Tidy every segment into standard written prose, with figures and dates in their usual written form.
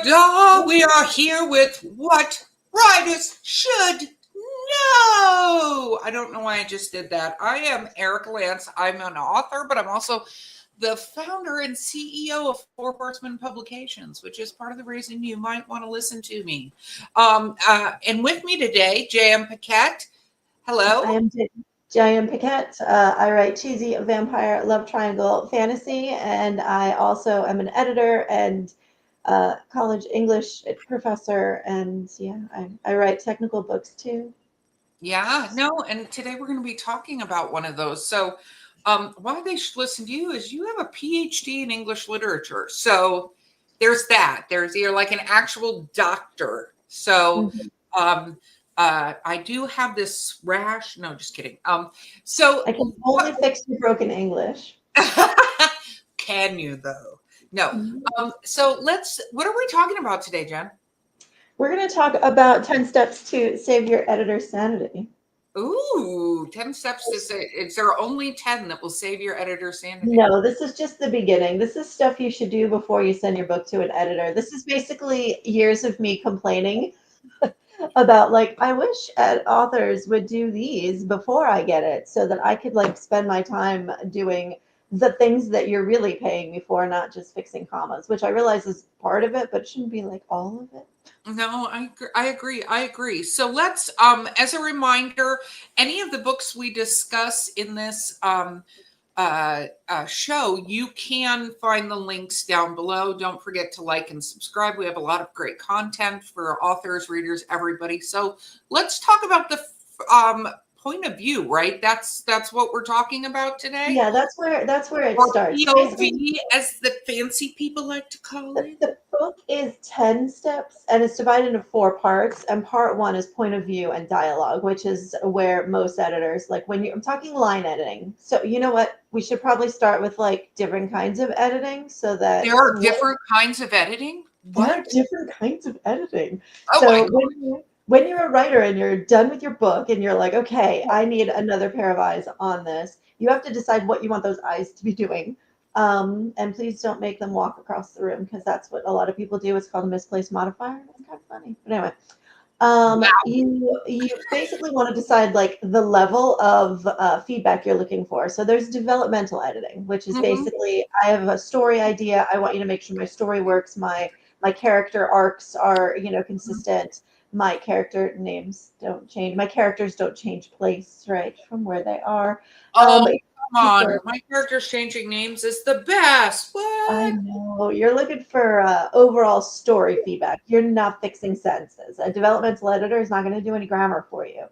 Ta-da! We are here with what writers should know. I don't know why I just did that. I am Erica Lance. I'm an author, but I'm also the founder and CEO of Four Horsemen Publications, which is part of the reason you might want to listen to me. And with me today, J.M. Paquette. Hello. I am J.M. Paquette. I write cheesy vampire love triangle fantasy, and I also am an editor and college English professor, and yeah, I write technical books too. Yeah, no, and today we're going to be talking about one of those. So, why they should listen to you is you have a PhD in English literature. So, there's that. You're like an actual doctor. So, Mhm. I do have this rash. No, just kidding. So I can only fix your broken English. can you though? No. Mhm. So what are we talking about today, Jen? We're going to talk about 10 steps to save your editor's sanity. Ooh, 10 steps to say, is there only 10 that will save your editor's sanity? No, this is just the beginning. This is stuff you should do before you send your book to an editor. This is basically years of me complaining about like I wish authors would do these before I get it so that I could like spend my time doing the things that you're really paying me for, not just fixing commas, which I realize is part of it, but it shouldn't be like all of it. No, I agree. I agree. So let's, as a reminder, any of the books we discuss in this show, you can find the links down below. Don't forget to like and subscribe. We have a lot of great content for authors, readers, everybody. So let's talk about the point of view, right? That's what we're talking about today. Yeah, that's where it Or starts. Basically, POV, as the fancy people like to call it. the book is 10 steps and it's divided into 4 parts. And part one is point of view and dialogue, which is where most editors, like I'm talking line editing. So, you know what? We should probably start with like different kinds of editing so that There are different kinds of editing. there are What? different kinds of editing. Oh my So God. when you're a writer and you're done with your book and you're like, okay, I need another pair of eyes on this, you have to decide what you want those eyes to be doing. And please don't make them walk across the room because that's what a lot of people do. It's called a misplaced modifier. It's kind of funny. But anyway, Wow. you basically want to decide like the level of feedback you're looking for. So there's developmental editing, which is Mhm. basically I have a story idea. I want you to make sure my story works. My character arcs are consistent. My character names don't change. My characters don't change place right from where they are. Oh, But come on. for My character's changing names is the best. I What? know. You're looking for overall story feedback. You're not fixing sentences. A developmental editor is not going to do any grammar for you.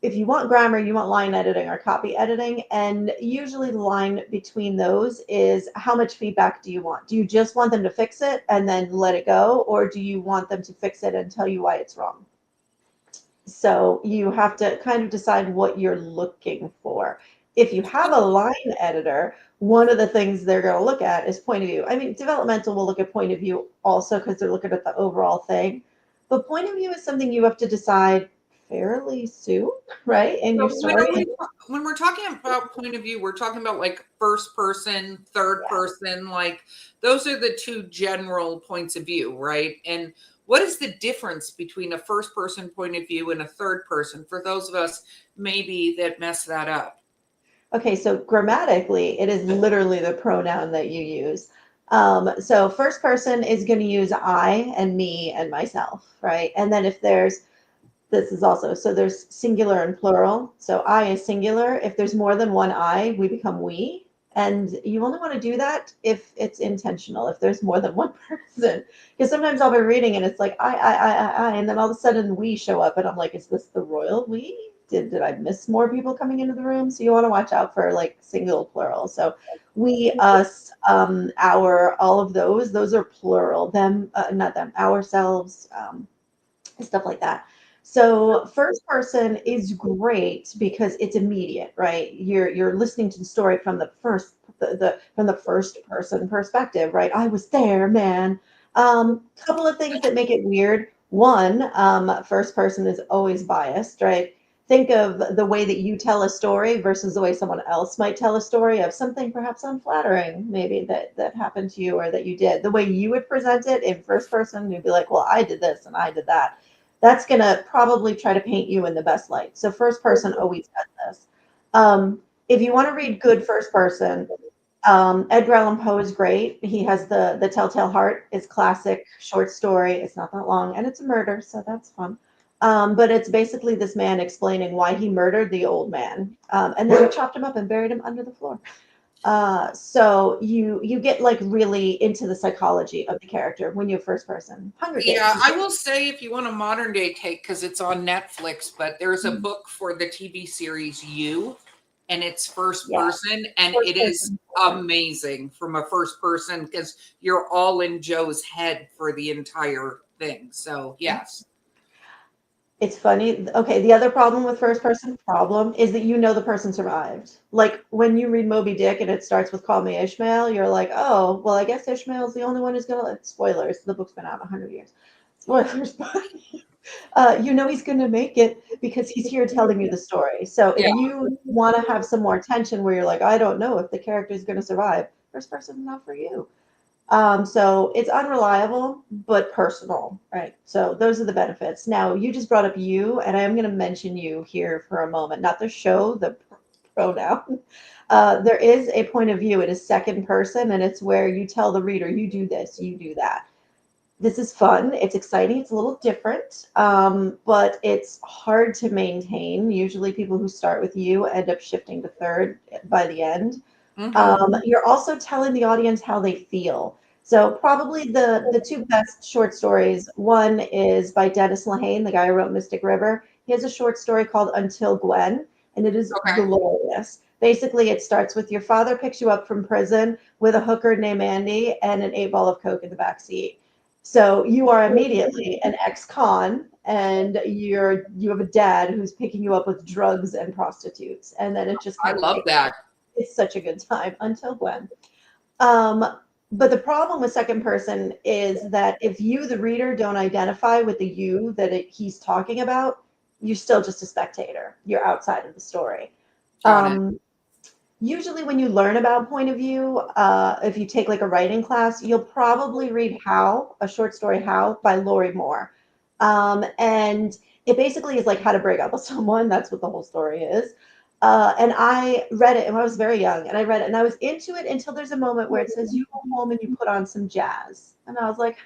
If you want grammar, you want line editing or copy editing. And usually the line between those is how much feedback do you want? Do you just want them to fix it and then let it go? Or do you want them to fix it and tell you why it's wrong? So you have to kind of decide what you're looking for. If you have a line editor, one of the things they're going to look at is point of view. I mean, developmental will look at point of view also because they're looking at the overall thing. But point of view is something you have to decide fairly soon, right? In your So story. when we're talking about point of view, we're talking about like first person, third person, like those are the two general points of view, right? And what is the difference between a first person point of view and a third person for those of us maybe that mess that up? Okay, so grammatically, it is literally the pronoun that you use. So first person is going to use I and me and myself, right? And then if there's this is also so there's singular and plural. So I is singular. If there's more than one I, we become we. And you only want to do that if it's intentional, if there's more than one person. Because sometimes I'll be reading and it's like I, and then all of a sudden we show up and I'm like, is this the royal we? Did I miss more people coming into the room? So you want to watch out for like single plural. So we, us, our, all of those are plural. Them, not them, ourselves, stuff like that. So first person is great because it's immediate, right? You're listening to the story from the first person perspective, right? I was there, man. Couple of things that make it weird. One, first person is always biased, right? think of the way that you tell a story versus the way someone else might tell a story of something perhaps unflattering, maybe that happened to you or that you did. The way you would present it in first person, you'd be like, well, I did this and I did that. That's going to probably try to paint you in the best light. So first person always does this. If you want to read good first person, Edgar Allan Poe is great. He has the Telltale Heart. It's classic short story. It's not that long, and it's a murder, so that's fun. But it's basically this man explaining why he murdered the old man, and then he chopped him up and buried him under the floor. So you get like really into the psychology of the character when you're first person. Hunger Yeah, Games. I will say if you want a modern day take, because it's on Netflix, but there's a Mhm. book for the TV series You, and it's first Yeah, person, and first it is person. amazing from a first person because you're all in Joe's head for the entire thing. So yes. It's funny. Okay, the other problem with first person problem is that you know the person survived. Like when you read Moby Dick and it starts with "Call me Ishmael," you're like, oh, well, I guess Ishmael's the only one who's gonna. Spoilers. The book's been out 100 years. Spoilers, but you know he's gonna make it because he's here telling you the story. So if Yeah. you want to have some more tension, where you're like, I don't know if the character is gonna survive, first person not for you. So it's unreliable, but personal, right? So those are the benefits. Now, you just brought up you, and I am going to mention you here for a moment, not the show, the pronoun. There is a point of view. It is second person, and it's where you tell the reader, you do this, you do that. This is fun. It's exciting. It's a little different, but it's hard to maintain. Usually, people who start with you end up shifting to third by the end. Hmm. You're also telling the audience how they feel. So probably the two best short stories. One is by Dennis Lehane, the guy who wrote Mystic River. He has a short story called Until Gwen, and it is Okay. glorious. Basically, it starts with your father picks you up from prison with a hooker named Andy and an 8 ball of Coke in the back seat. So you are immediately an ex-con, and you have a dad who's picking you up with drugs and prostitutes, and then it just I kind of love takes. that. It's such a good time until Gwen. Um, but the problem with second person is that if you, the reader, don't identify with the you that he's talking about, you're still just a spectator. You're outside of the story. Got it. Um, Usually, when you learn about point of view, if you take like a writing class, you'll probably read How, a short story How by Lori Moore. And it basically is like how to break up with someone. That's what the whole story is. And I read it when I was very young, and I read it and I was into it until there's a moment where it says, you go home and you put on some jazz. And I was like,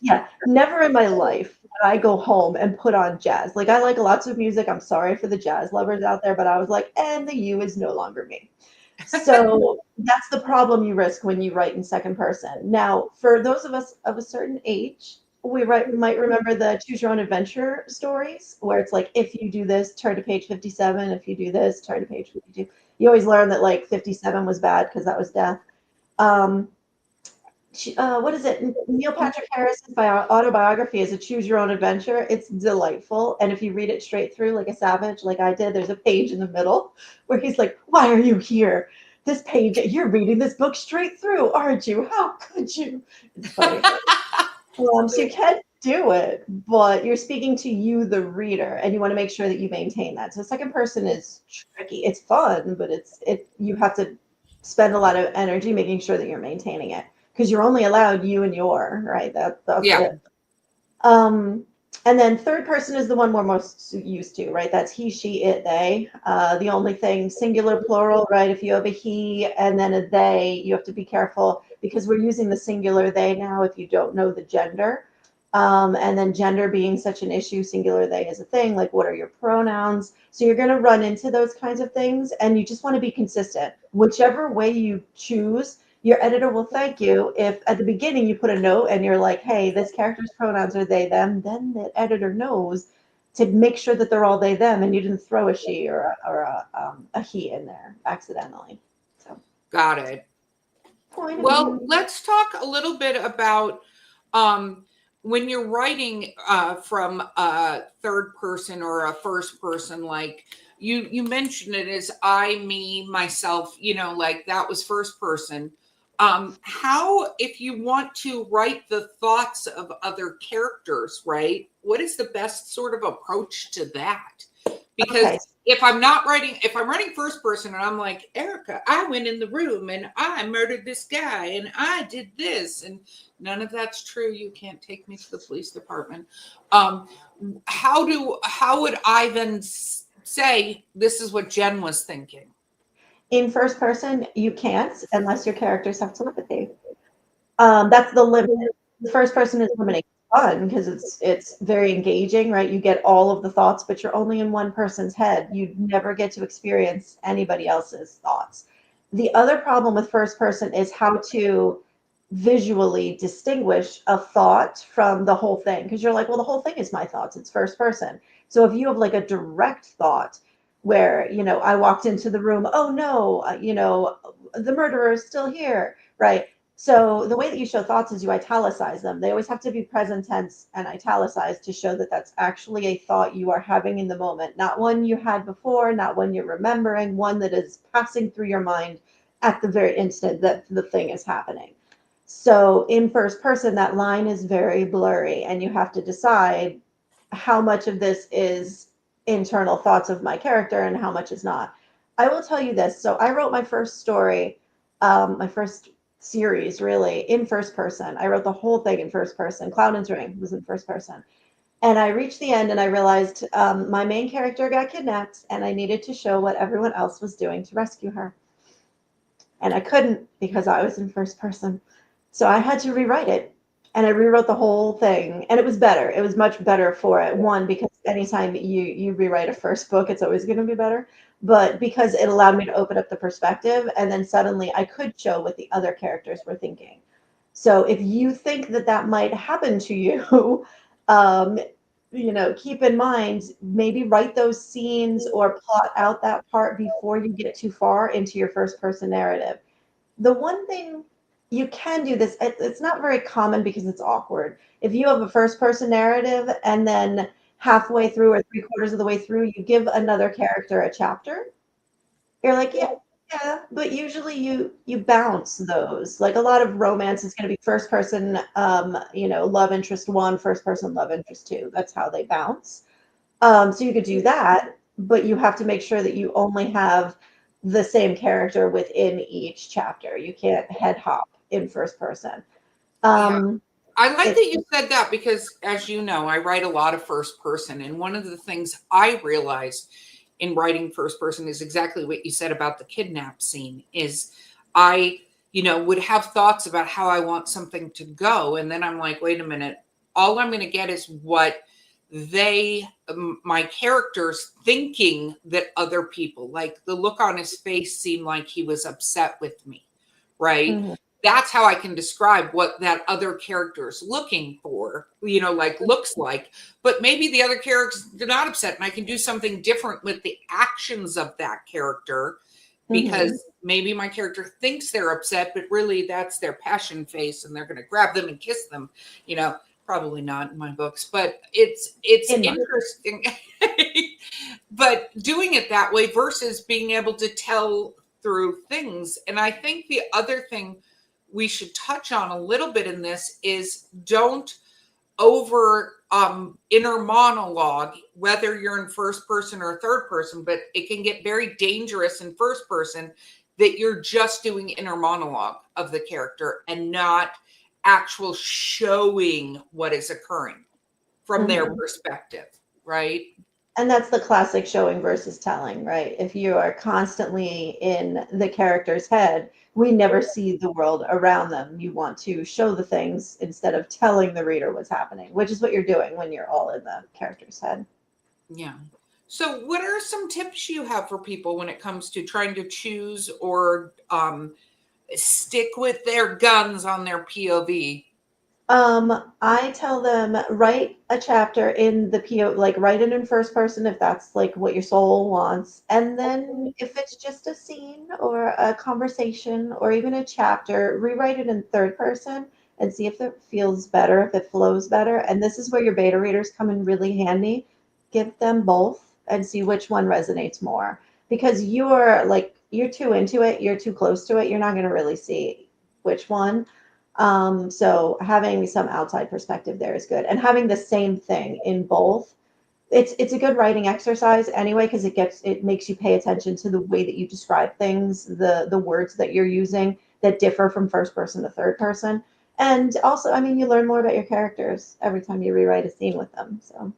yeah, never in my life would I go home and put on jazz. Like I like lots of music. I'm sorry for the jazz lovers out there, but I was like, and the you is no longer me. So that's the problem you risk when you write in second person. Now, for those of us of a certain age, might remember the choose your own adventure stories where it's like, if you do this, turn to page 57. If you do this, turn to page 52. You always learn that like 57 was bad because that was death. Um, what is it? Neil Patrick Harris's autobiography is a choose your own adventure. It's delightful. And if you read it straight through like a savage, like I did, there's a page in the middle where he's like, why are you here? This page, you're reading this book straight through, aren't you? How could you? It's funny. So you can do it, but you're speaking to you, the reader, and you want to make sure that you maintain that. So second person is tricky. It's fun, but you have to spend a lot of energy making sure that you're maintaining it because you're only allowed you and your right. That's Yeah. it. Um, and then third person is the one we're most used to, right? That's he, she, it, they. The only thing, singular, plural, right? If you have a he and then a they, you have to be careful because we're using the singular they now if you don't know the gender. And then gender being such an issue, singular they is a thing, like what are your pronouns? So you're going to run into those kinds of things and you just want to be consistent. Whichever way you choose, your editor will thank you if at the beginning you put a note and you're like, hey, this character's pronouns are they, them, then the editor knows to make sure that they're all they, them, and you didn't throw a she or a he in there accidentally. So, Got it. point of Well, view. let's talk a little bit about um, when you're writing from a third person or a first person. Like you mentioned it as I, me, myself. Like that was first person. How, if you want to write the thoughts of other characters, right? What is the best sort of approach to that? because Okay. if I'm writing first person and I'm like, Erica, I went in the room and I murdered this guy and I did this, and none of that's true. You can't take me to the police department. How would I then say this is what Jen was thinking? In first person, you can't unless your characters have telepathy. That's the limit. The first person is limiting. Fun because it's very engaging, right? You get all of the thoughts, but you're only in one person's head. You never get to experience anybody else's thoughts. The other problem with first person is how to visually distinguish a thought from the whole thing, because you're like, well, the whole thing is my thoughts. It's first person. So if you have like a direct thought where, I walked into the room, oh no, the murderer is still here, right? So the way that you show thoughts is you italicize them. They always have to be present tense and italicized to show that that's actually a thought you are having in the moment, not one you had before, not one you're remembering, one that is passing through your mind at the very instant that the thing is happening. So in first person, that line is very blurry, and you have to decide how much of this is internal thoughts of my character and how much is not. I will tell you this. So I wrote my first story, my first series really in first person. I wrote the whole thing in first person. Cloud and Ring was in first person. And I reached the end and I realized my main character got kidnapped and I needed to show what everyone else was doing to rescue her. And I couldn't because I was in first person. So I had to rewrite it. And I rewrote the whole thing. And it was better. It was much better for it. One, because anytime you rewrite a first book, it's always going to be better. But because it allowed me to open up the perspective. And then suddenly I could show what the other characters were thinking. So if you think that that might happen to you, um, keep in mind, maybe write those scenes or plot out that part before you get too far into your first person narrative. The one thing you can do this, it's not very common because it's awkward. If you have a first person narrative and then halfway through or three quarters of the way through, you give another character a chapter, you're like, yeah, yeah, but usually you bounce those. Like a lot of romance is going to be first person, love interest one, first person love interest two. That's how they bounce. So you could do that, but you have to make sure that you only have the same character within each chapter. You can't head hop in first person. Yeah. I like It, that you said that because, as you know, I write a lot of first person. And one of the things I realized in writing first person is exactly what you said about the kidnap scene is I, would have thoughts about how I want something to go. And then I'm like, wait a minute, all I'm going to get is what my characters thinking that other people, like the look on his face seemed like he was upset with me, right? mhm, That's how I can describe what that other character is looking for, like looks like. But maybe the other characters are not upset, and I can do something different with the actions of that character mhm. because maybe my character thinks they're upset, but really that's their passion face, and they're going to grab them and kiss them. Probably not in my books, but it's In my interesting. But doing it that way versus being able to tell through things. And I think the other thing we should touch on a little bit in this is don't over inner monologue, whether you're in first person or third person, but it can get very dangerous in first person that you're just doing inner monologue of the character and not actual showing what is occurring from their mhm. perspective, right? And that's the classic showing versus telling, right? If you are constantly in the character's head, we never see the world around them. You want to show the things instead of telling the reader what's happening, which is what you're doing when you're all in the character's head. Yeah. So, what are some tips you have for people when it comes to trying to choose or stick with their guns on their POV? I tell them write a chapter in the PO, like write it in first person if that's like what your soul wants. And then if it's just a scene or a conversation or even a chapter, rewrite it in third person and see if it feels better, if it flows better. And this is where your beta readers come in really handy. Give them both and see which one resonates more. Because you're too into it, you're too close to it, you're not going to really see which one. So having some outside perspective there is good, and having the same thing in both it's a good writing exercise anyway, because it makes you pay attention to the way that you describe things, the words that you're using that differ from first person to third person. And also, I mean, you learn more about your characters every time you rewrite a scene with them. So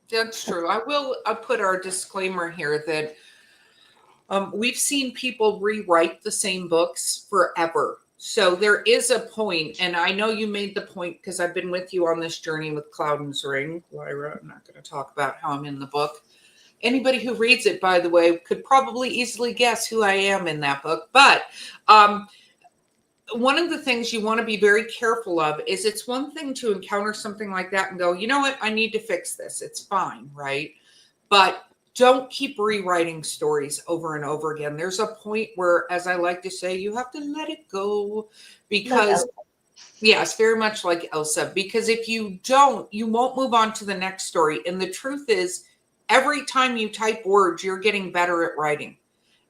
That's true. I will put our disclaimer here that we've seen people rewrite the same books forever. So there is a point, and I know you made the point because I've been with you on this journey with Cloudon's Ring, Lyra. I'm not going to talk about how I'm in the book. Anybody who reads it, by the way, could probably easily guess who I am in that book. But one of the things you want to be very careful of is it's one thing to encounter something like that and go, you know what, I need to fix this. It's fine, right? But don't keep rewriting stories over and over again. There's a point where, as I like to say, you have to let it go because, yes, very much like Elsa, because if you don't, you won't move on to the next story. And the truth is, every time you type words, you're getting better at writing.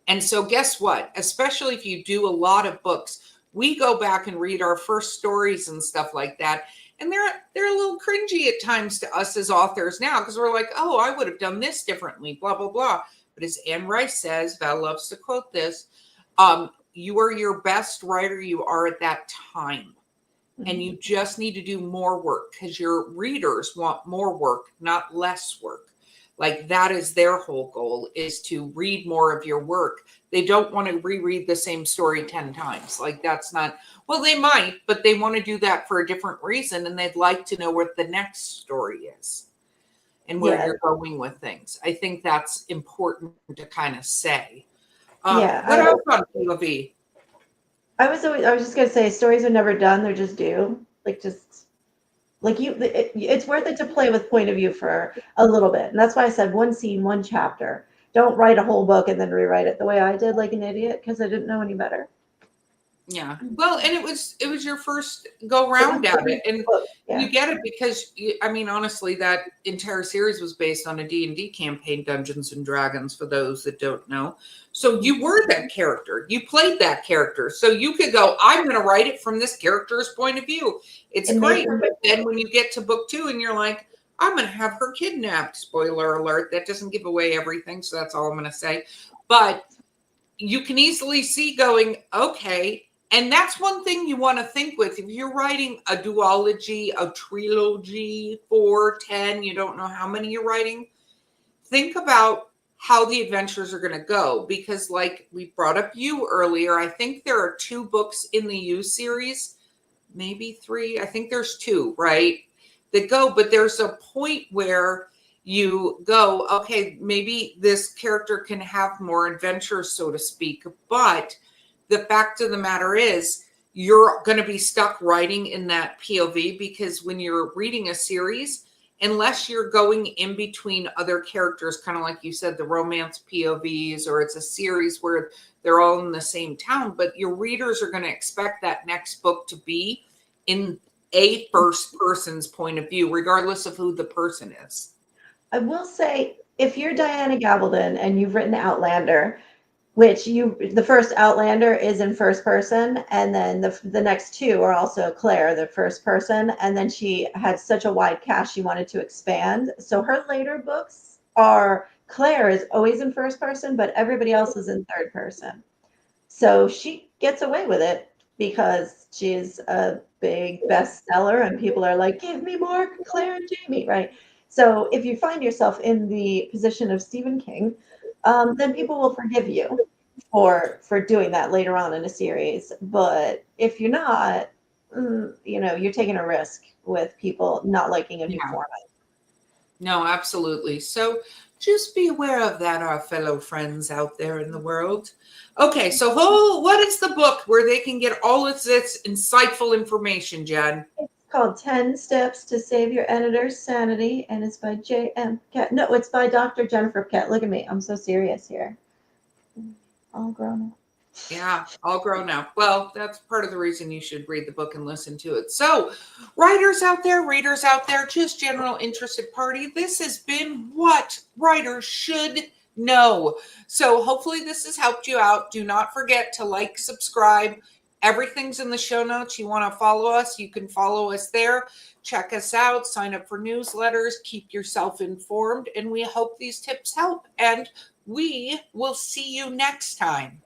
And so guess what? Especially if you do a lot of books, we go back and read our first stories and stuff like that. And they're a little cringy at times to us as authors now because we're like, oh, I would have done this differently, blah, blah, blah. But as Anne Rice says, Val loves to quote this, you are your best writer you are at that time. And you just need to do more work because your readers want more work, not less work. Like that is their whole goal, is to read more of your work. They don't want to reread the same story 10 times. Like that's not, well, they might, but they want to do that for a different reason. And they'd like to know what the next story is and where you're going with things. I think that's important to kind of say. What else on POV? I was just gonna say, stories are never done; they're just due. It's worth it to play with point of view for a little bit, and that's why I said one scene, one chapter. Don't write a whole book and then rewrite it the way I did, like an idiot, because I didn't know any better. Yeah. Well, and it was your first go round at it, and you get it because I mean, honestly, that entire series was based on a D&D campaign, Dungeons and Dragons, for those that don't know. So you were that character. You played that character. So you could go, I'm going to write it from this character's point of view. It's great. But then when you get to book 2 and you're like, I'm going to have her kidnapped. Spoiler alert. That doesn't give away everything. So that's all I'm going to say. But you can easily see going, okay. And that's one thing you want to think with. If you're writing a duology, a trilogy, 4, 10, you don't know how many you're writing, think about how the adventures are going to go. Because like we brought up you earlier, I think there are 2 books in the U series, maybe 3. I think there's 2, right? That go, but there's a point where you go, okay, maybe this character can have more adventures, so to speak, but the fact of the matter is you're going to be stuck writing in that POV because when you're reading a series, unless you're going in between other characters, kind of like you said, the romance POVs, or it's a series where they're all in the same town, but your readers are going to expect that next book to be in a first person's point of view, regardless of who the person is. I will say, if you're Diana Gabaldon and you've written Outlander, which the first Outlander is in first person, and then the next 2 are also Claire, the first person, and then she had such a wide cast she wanted to expand. So her later books are, Claire is always in first person, but everybody else is in third person. So she gets away with it because she's a big bestseller and people are like, give me more Claire and Jamie, right? So if you find yourself in the position of Stephen King, then people will forgive you for doing that later on in a series. But if you're not, you're taking a risk with people not liking a new format. No, absolutely. So just be aware of that, our fellow friends out there in the world. Okay, so what is the book where they can get all of this insightful information, Jen? It's called 10 Steps to Save Your Editor's Sanity, and it's by J.M. Cat. No, it's by Dr. Jennifer Cat. Look at me. I'm so serious here. All grown up. Yeah, all grown up. Well, that's part of the reason you should read the book and listen to it. So, writers out there, readers out there, just general interested party, this has been What Writers Should Know. So, hopefully this has helped you out. Do not forget to like, subscribe, Everything's in the show notes. You want to follow us, you can follow us there. Check us out, sign up for newsletters, keep yourself informed, and we hope these tips help. And we will see you next time.